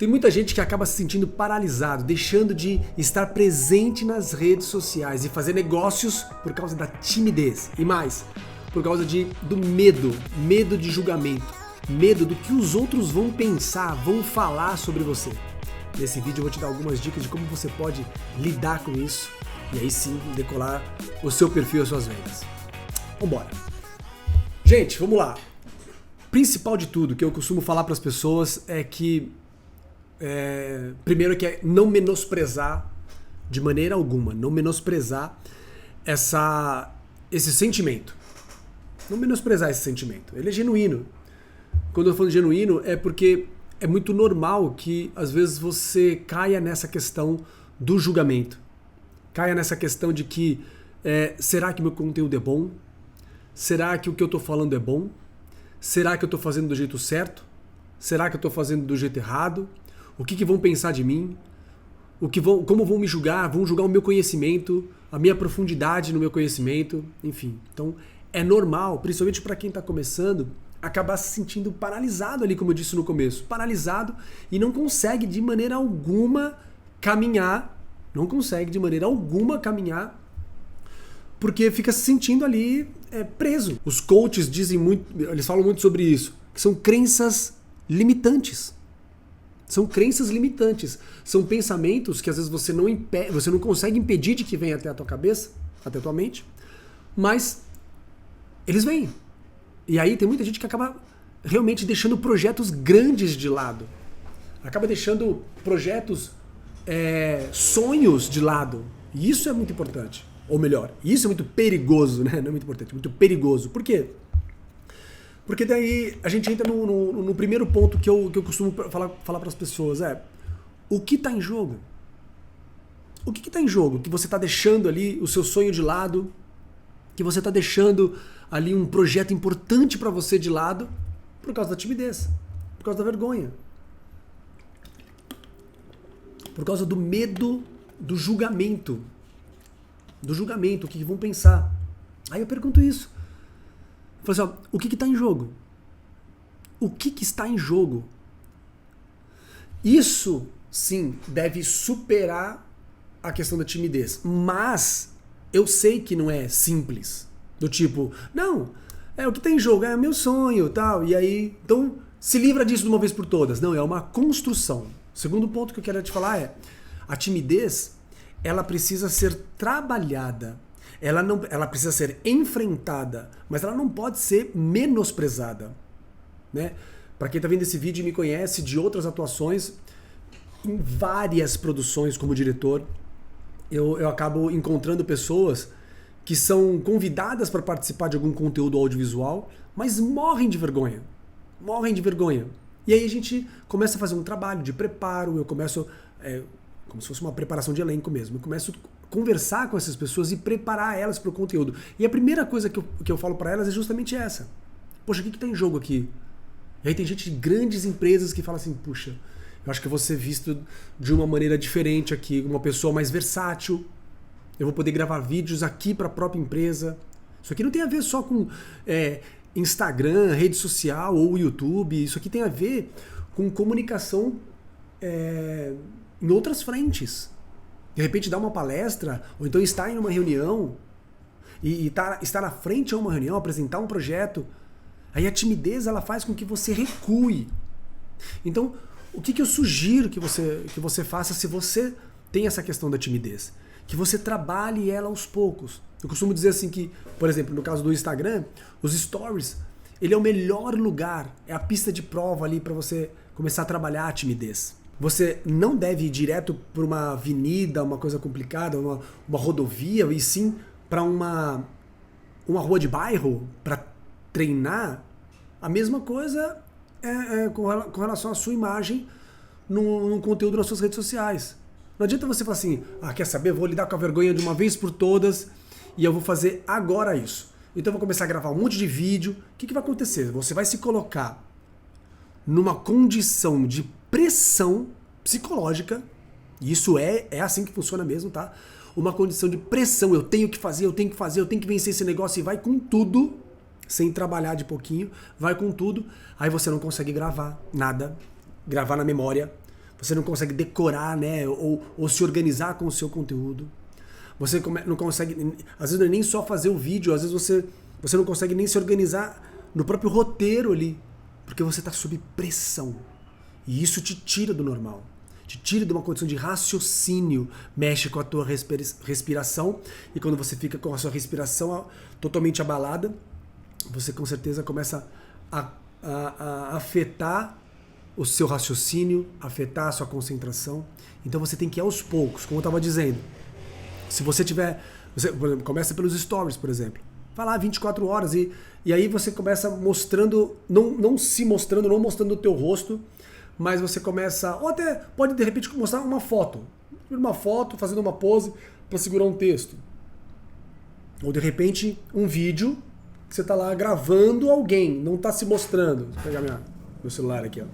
Tem muita gente que acaba se sentindo paralisado, deixando de estar presente nas redes sociais e fazer negócios por causa da timidez. E mais, por causa do medo de julgamento, medo do que os outros vão pensar, vão falar sobre você. Nesse vídeo eu vou te dar algumas dicas de como você pode lidar com isso e aí sim decolar o seu perfil e as suas vendas. Vambora! Gente, vamos lá! Principal de tudo que eu costumo falar para as pessoas é que primeiro que é não menosprezar de maneira alguma, não menosprezar esse sentimento. Não menosprezar esse sentimento. Ele é genuíno. Quando eu falo genuíno é porque é muito normal que às vezes você caia nessa questão do julgamento. Caia nessa questão de que será que meu conteúdo é bom? Será que o que eu estou falando é bom? Será que eu estou fazendo do jeito certo? Será que eu estou fazendo do jeito errado? O que vão pensar de mim? Como vão me julgar? Vão julgar o meu conhecimento, a minha profundidade no meu conhecimento, enfim. Então é normal, principalmente para quem está começando, acabar se sentindo paralisado ali, como eu disse no começo. Paralisado e não consegue de maneira alguma caminhar. Não consegue de maneira alguma caminhar porque fica se sentindo ali preso. Os coaches dizem muito, eles falam muito sobre isso, que são crenças limitantes. São crenças limitantes. São pensamentos que às vezes você não consegue impedir de que venha até a tua cabeça, até a tua mente, mas eles vêm. E aí tem muita gente que acaba realmente deixando projetos grandes de lado. Acaba deixando projetos, sonhos de lado. E isso é muito importante. Ou melhor, isso é muito perigoso, né? Não é muito importante, muito perigoso. Por quê? Porque daí a gente entra no primeiro ponto que eu costumo falar para as pessoas, o que está em jogo? O que está em jogo? Que você está deixando ali o seu sonho de lado, que você está deixando ali um projeto importante para você de lado por causa da timidez, por causa da vergonha, por causa do medo do julgamento. O que vão pensar. Aí eu pergunto isso. Eu falo assim, o que está em jogo? O que está em jogo? Isso, sim, deve superar a questão da timidez. Mas eu sei que não é simples. Do tipo, não, o que está em jogo é meu sonho, tal. E aí, então, se livra disso de uma vez por todas. Não, é uma construção. O segundo ponto que eu quero te falar é, a timidez, ela precisa ser trabalhada. Ela precisa ser enfrentada, mas ela não pode ser menosprezada, né? Para quem está vendo esse vídeo e me conhece de outras atuações, em várias produções como diretor, eu acabo encontrando pessoas que são convidadas para participar de algum conteúdo audiovisual, mas morrem de vergonha. Morrem de vergonha. E aí a gente começa a fazer um trabalho de preparo, eu começo, como se fosse uma preparação de elenco mesmo, eu começo conversar com essas pessoas e preparar elas para o conteúdo. E a primeira coisa que eu falo para elas é justamente essa. Poxa, o que está em jogo aqui? E aí tem gente de grandes empresas que fala assim, puxa, eu acho que eu vou ser visto de uma maneira diferente aqui, uma pessoa mais versátil, eu vou poder gravar vídeos aqui para a própria empresa. Isso aqui não tem a ver só com Instagram, rede social ou YouTube, isso aqui tem a ver com comunicação em outras frentes. De repente dar uma palestra, ou então estar em uma reunião, e estar na frente de uma reunião, apresentar um projeto. Aí a timidez ela faz com que você recue. Então, o que eu sugiro que você faça se você tem essa questão da timidez? Que você trabalhe ela aos poucos. Eu costumo dizer assim que, por exemplo, no caso do Instagram, os stories, ele é o melhor lugar, é a pista de prova ali para você começar a trabalhar a timidez. Você não deve ir direto para uma avenida, uma coisa complicada, uma rodovia, e sim para uma rua de bairro para treinar. A mesma coisa com relação à sua imagem num conteúdo nas suas redes sociais. Não adianta você falar assim, quer saber, vou lidar com a vergonha de uma vez por todas e eu vou fazer agora isso. Então eu vou começar a gravar um monte de vídeo. O que vai acontecer? Você vai se colocar numa condição de pressão psicológica, e isso é assim que funciona mesmo, tá? Uma condição de pressão, eu tenho que fazer, eu tenho que vencer esse negócio, e vai com tudo, sem trabalhar de pouquinho, vai com tudo, aí você não consegue gravar nada, gravar na memória, você não consegue decorar, né, ou se organizar com o seu conteúdo. Você não consegue, às vezes não é nem só fazer o vídeo, às vezes você não consegue nem se organizar no próprio roteiro ali, porque você está sob pressão. E isso te tira do normal, te tira de uma condição de raciocínio, mexe com a tua respiração, e quando você fica com a sua respiração totalmente abalada, você com certeza começa a afetar o seu raciocínio, afetar a sua concentração. Então você tem que ir aos poucos, como eu estava dizendo. Se você tiver... por exemplo, começa pelos stories, por exemplo. Vai lá 24 horas e aí você começa mostrando, não se mostrando, não mostrando o teu rosto, mas você começa... Ou até pode, de repente, mostrar uma foto. Uma foto, fazendo uma pose para segurar um texto. Ou, de repente, um vídeo que você está lá gravando alguém, não está se mostrando. Vou pegar meu celular aqui, ó.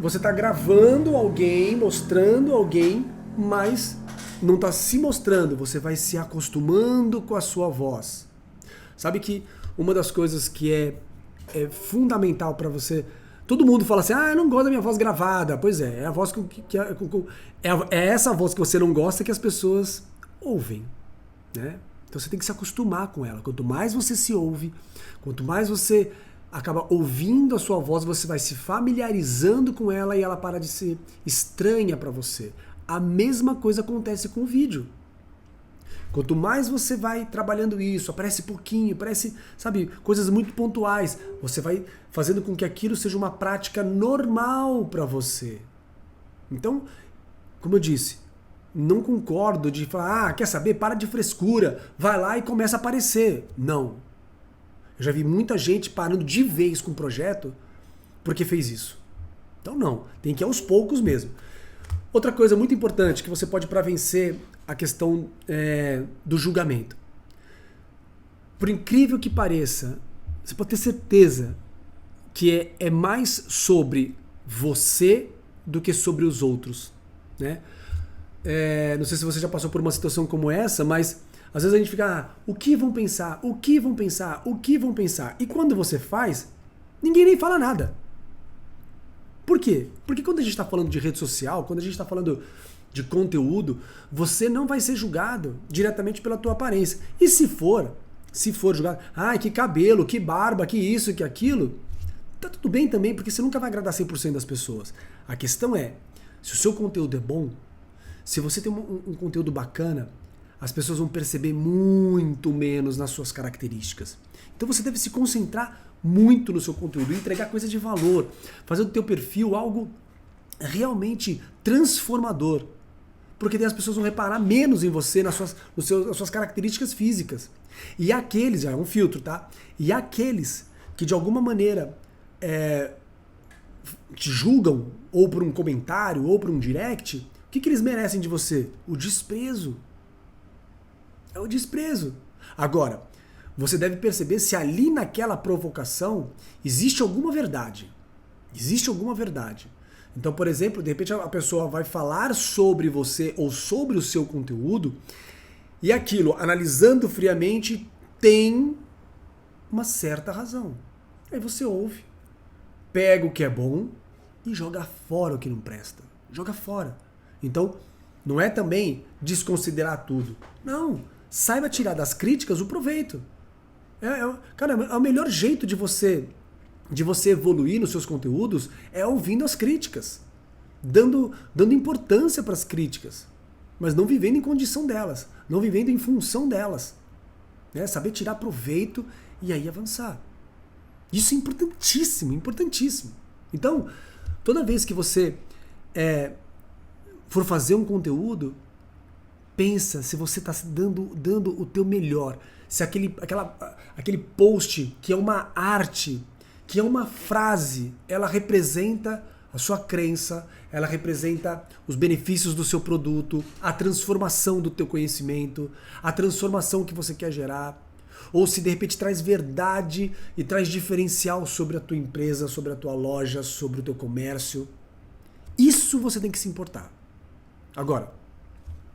Você está gravando alguém, mostrando alguém, mas não está se mostrando. Você vai se acostumando com a sua voz. Sabe que uma das coisas que é fundamental para você... Todo mundo fala assim, eu não gosto da minha voz gravada. Pois é a voz é essa voz que você não gosta que as pessoas ouvem, né? Então você tem que se acostumar com ela. Quanto mais você se ouve, quanto mais você acaba ouvindo a sua voz, você vai se familiarizando com ela e ela para de ser estranha para você. A mesma coisa acontece com o vídeo. Quanto mais você vai trabalhando isso, aparece pouquinho, aparece, sabe, coisas muito pontuais, você vai fazendo com que aquilo seja uma prática normal para você. Então, como eu disse, não concordo de falar, quer saber, para de frescura, vai lá e começa a aparecer. Não. Eu já vi muita gente parando de vez com o projeto porque fez isso. Então não, tem que ir aos poucos mesmo. Outra coisa muito importante que você pode para vencer a questão do julgamento. Por incrível que pareça, você pode ter certeza que é mais sobre você do que sobre os outros, né? Não sei se você já passou por uma situação como essa, mas às vezes a gente fica, o que vão pensar? O que vão pensar? O que vão pensar? E quando você faz, ninguém nem fala nada. Por quê? Porque quando a gente está falando de rede social, quando a gente está falando de conteúdo, você não vai ser julgado diretamente pela tua aparência. E se for julgado, que cabelo, que barba, que isso, que aquilo, tá tudo bem também, porque você nunca vai agradar 100% das pessoas. A questão é, se o seu conteúdo é bom, se você tem um conteúdo bacana, as pessoas vão perceber muito menos nas suas características. Então você deve se concentrar muito no seu conteúdo, entregar coisa de valor, fazer do teu perfil algo realmente transformador. Porque daí as pessoas vão reparar menos em você, nas suas características físicas. E aqueles, é um filtro, tá? E aqueles que de alguma maneira te julgam, ou por um comentário, ou por um direct, o que eles merecem de você? O desprezo. É o desprezo. Agora, você deve perceber se ali naquela provocação existe alguma verdade. Existe alguma verdade. Então, por exemplo, de repente a pessoa vai falar sobre você ou sobre o seu conteúdo e aquilo, analisando friamente, tem uma certa razão. Aí você ouve, pega o que é bom e joga fora o que não presta. Joga fora. Então, não é também desconsiderar tudo. Não. Saiba tirar das críticas o proveito. Cara, é o melhor jeito de você evoluir nos seus conteúdos é ouvindo as críticas, dando importância para as críticas, mas não vivendo em condição delas, não vivendo em função delas, né? Saber tirar proveito e aí avançar. Isso é importantíssimo, importantíssimo. Então, toda vez que você for fazer um conteúdo, pensa se você está dando o teu melhor, se aquele post que é uma arte, que é uma frase, ela representa a sua crença, ela representa os benefícios do seu produto, a transformação do teu conhecimento, a transformação que você quer gerar, ou se de repente traz verdade e traz diferencial sobre a tua empresa, sobre a tua loja, sobre o teu comércio. Isso você tem que se importar. Agora,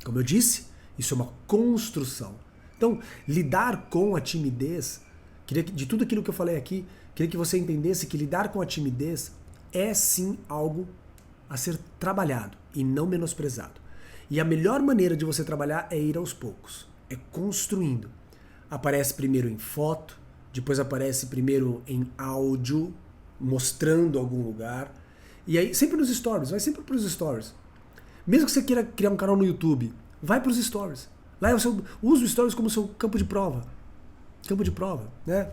como eu disse, isso é uma construção. Então, lidar com a timidez, de tudo aquilo que eu falei aqui, queria que você entendesse que lidar com a timidez é sim algo a ser trabalhado e não menosprezado. E a melhor maneira de você trabalhar é ir aos poucos, é construindo. Aparece primeiro em foto, depois aparece primeiro em áudio, mostrando algum lugar. E aí, sempre nos stories, vai sempre para os stories. Mesmo que você queira criar um canal no YouTube, vai para os stories. Lá usa os stories como seu campo de prova. Campo de prova, né?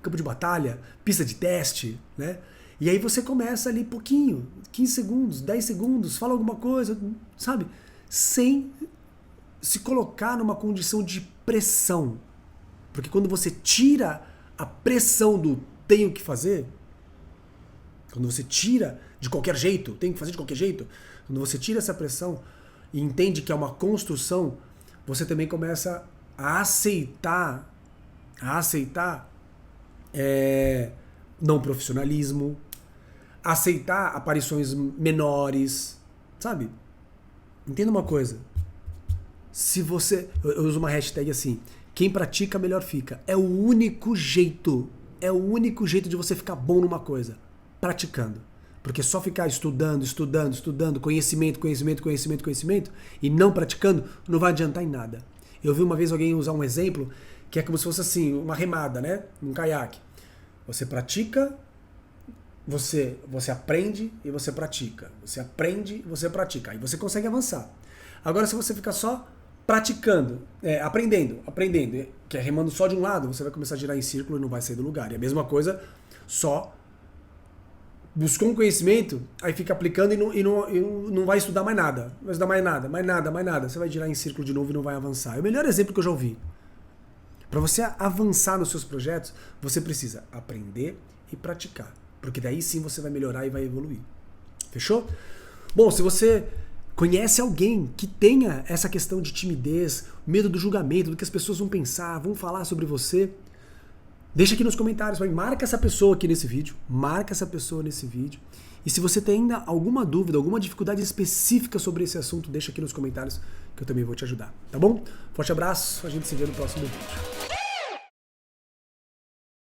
Campo de batalha, pista de teste, né? E aí você começa ali pouquinho, 15 segundos, 10 segundos, fala alguma coisa, sabe? Sem se colocar numa condição de pressão. Porque quando você tira a pressão do tenho que fazer, quando você tira de qualquer jeito, tenho que fazer de qualquer jeito, quando você tira essa pressão e entende que é uma construção, você também começa a aceitar não profissionalismo, aceitar aparições menores, sabe? Entenda uma coisa. Se você... Eu uso uma hashtag assim, quem pratica melhor fica. É o único jeito de você ficar bom numa coisa. Praticando. Porque só ficar estudando, conhecimento, e não praticando, não vai adiantar em nada. Eu vi uma vez alguém usar um exemplo que é como se fosse assim, uma remada, né? Um caiaque. Você pratica, você aprende e você pratica. Você aprende e você pratica. Aí você consegue avançar. Agora, se você ficar só praticando, aprendendo, que é remando só de um lado, você vai começar a girar em círculo e não vai sair do lugar. E a mesma coisa, só buscou um conhecimento, aí fica aplicando e não vai estudar mais nada. Não vai estudar mais nada. Você vai girar em círculo de novo e não vai avançar. É o melhor exemplo que eu já ouvi. Para você avançar nos seus projetos, você precisa aprender e praticar. Porque daí sim você vai melhorar e vai evoluir. Fechou? Bom, se você conhece alguém que tenha essa questão de timidez, medo do julgamento, do que as pessoas vão pensar, vão falar sobre você, deixa aqui nos comentários, marca essa pessoa aqui nesse vídeo, E se você tem ainda alguma dúvida, alguma dificuldade específica sobre esse assunto, deixa aqui nos comentários que eu também vou te ajudar, tá bom? Forte abraço, a gente se vê no próximo vídeo.